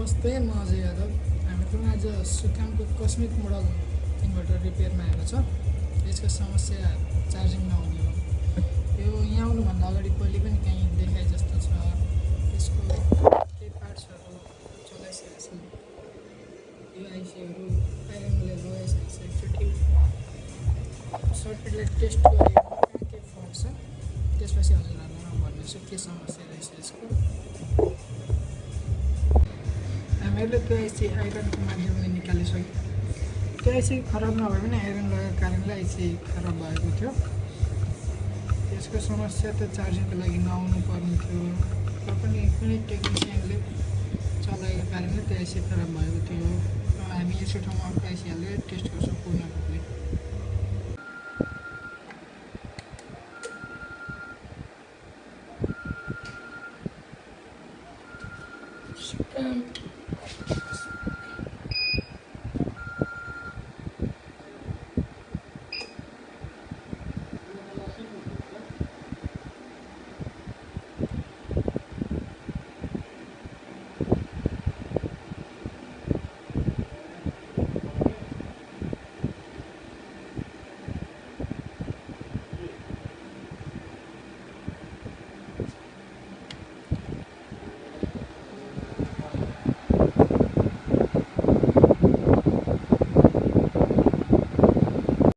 नमस्ते, म अजय यादव। हामीसँग आज सुकामको कस्मिक मोडल इन्भर्टर रिपेयरमा आएको छ। यसको समस्या चार्जिङ नहुने हो। यो यहाँ आउनुभन्दा अगाडि पहिले पनि कहीँ देखाए जस्तो छ। त्यसको केही पार्ट्सहरू चलाइसकेको छ। यो आइसीहरू आइरनले लगाइसकेको छ। एकचोटि सर्किटलाई टेस्ट गरेर कहाँ के फल्ट छ, त्यसपछि हजुरहरूलाई म भन्नेछु के समस्या रहेछ यसको। हामीहरूले त्यो आइसी आइरनको माध्यमले निकालिसक्यो। त्यो आइसी खराब नभए पनि आइरन लगाएको कारणले आइसी खराब भएको थियो। त्यसको समस्या त चार्जिङको लागि नआउनु पर्ने थियो, तर पनि कुनै टेक्निसियनले चलाएको कारणले त्यो आइसी खराब भएको थियो। र हामी यसो ठाउँमा अर्को आइसी हालेर टेस्ट गर्छौँ पूर्ण रूपले।